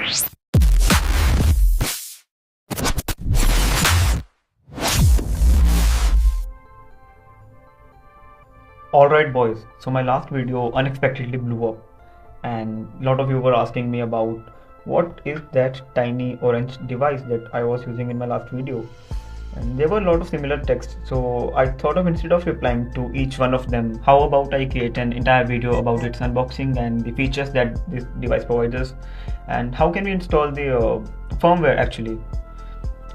Alright boys, so my last video unexpectedly blew up and a lot of you were asking me about what is that tiny orange device that I was using in my last video, and there were a lot of similar texts, so I thought of, instead of replying to each one of them, how about I create an entire video about its unboxing and the features that this device provides us and how can we install the firmware actually.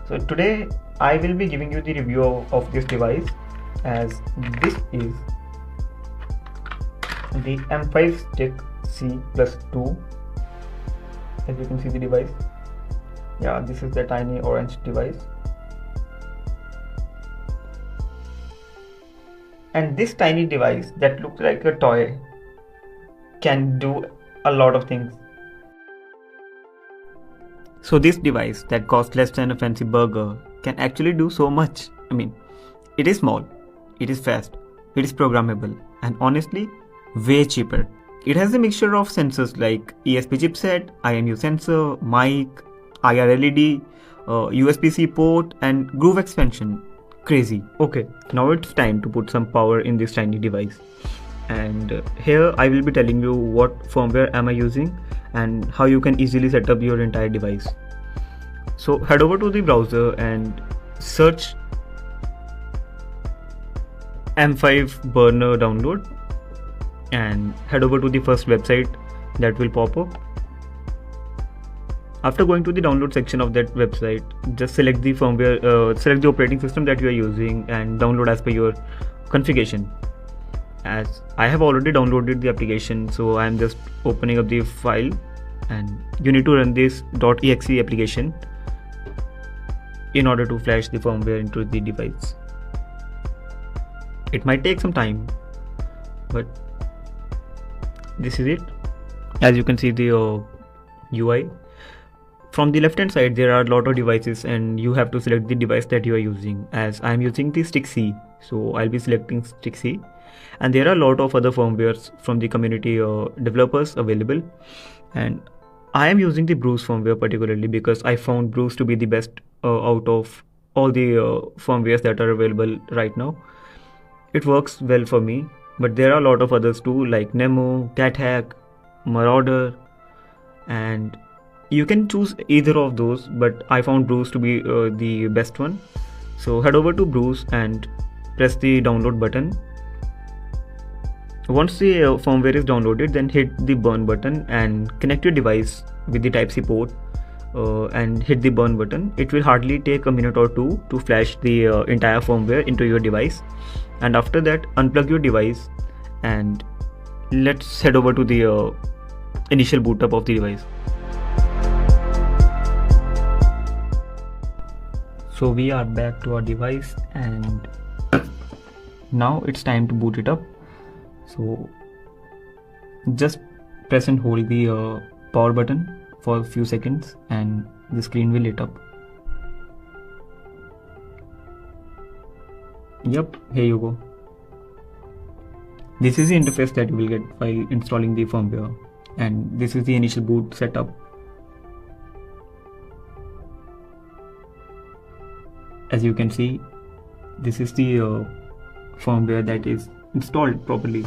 So today I will be giving you the review of this device, as this is the M5StickC PLUS2. As you can see the device, yeah, this is the tiny orange device, and this tiny device that looks like a toy can do a lot of things. So this device that costs less than a fancy burger can actually do so much. I mean, it is small, it is fast, it is programmable, and honestly way cheaper. It has a mixture of sensors like ESP chipset, IMU sensor, mic, IR LED, USB-C port, and groove expansion. Crazy. Okay, now it's time to put some power in this tiny device. And here I will be telling you what firmware am I using and how you can easily set up your entire device. So head over to the browser and search M5 burner download, and head over to the first website that will pop up. After going to the download section of that website, just select the firmware, select the operating system that you are using and download as per your configuration. As I have already downloaded the application, so I am just opening up the file, and you need to run this .exe application in order to flash the firmware into the device. It might take some time, but this is it. As you can see the UI. From the left hand side there are a lot of devices and you have to select the device that you are using. As I am using the StickC, so I'll be selecting StickC, and there are a lot of other firmwares from the community developers available, and I am using the Bruce firmware particularly because I found Bruce to be the best out of all the firmwares that are available right now. It works well for me, but there are a lot of others too, like Nemo, CatHack, Marauder, and you can choose either of those, but I found Bruce to be the best one. So head over to Bruce and press the download button. Once the firmware is downloaded, then hit the burn button and connect your device with the Type-C port and hit the burn button. It will hardly take a minute or two to flash the entire firmware into your device, and after that unplug your device and let's head over to the initial boot up of the device. So we are back to our device and now it's time to boot it up. So just press and hold the power button for a few seconds and the screen will lit up. Yep, here you go. This is the interface that you will get while installing the firmware, and this is the initial boot setup. As you can see, this is the firmware that is installed properly.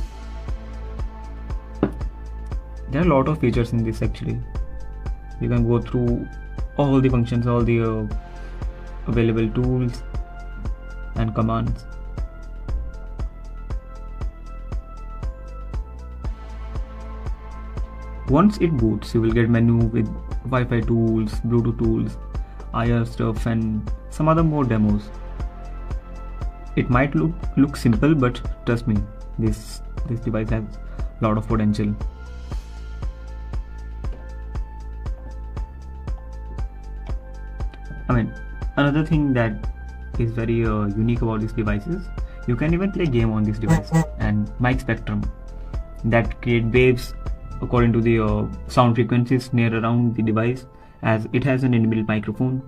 There are a lot of features in this actually. You can go through all the functions, all the available tools and commands. Once it boots, you will get menu with Wi-Fi tools, Bluetooth tools, IR stuff, and some other more demos. It might look simple, but trust me, this device has a lot of potential. I mean, another thing that is very unique about this device is you can even play game on this device, and mic spectrum that create waves according to the sound frequencies near around the device, as it has an inbuilt microphone,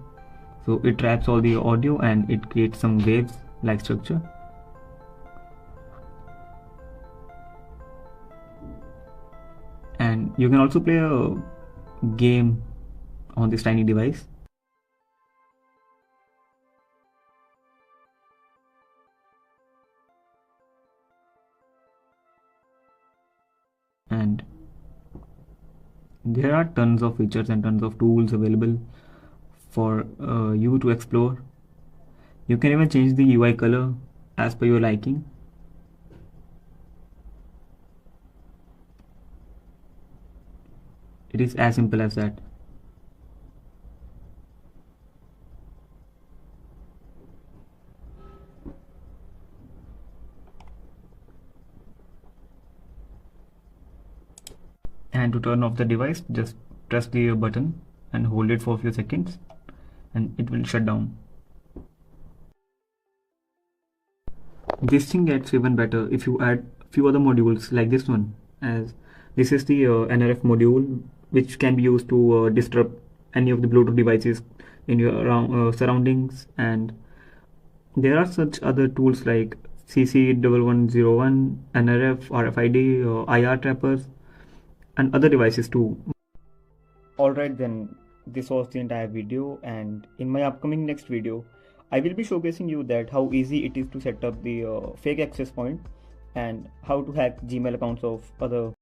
so it traps all the audio and it creates some waves like structure. And you can also play a game on this tiny device. And there are tons of features and tons of tools available for you to explore. You can even change the UI color as per your liking. It is as simple as that. And to turn off the device, just press the button and hold it for a few seconds and it will shut down. This thing gets even better if you add few other modules like this one, as this is the NRF module which can be used to disrupt any of the Bluetooth devices in your surroundings. And there are such other tools like CC1101, NRF, RFID, IR trappers, and other devices too. Alright then, this was the entire video, and in my upcoming next video I will be showcasing you that how easy it is to set up the fake access point and how to hack Gmail accounts of other.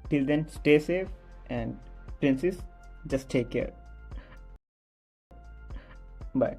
Till then, stay safe, and princess, just take care. Bye.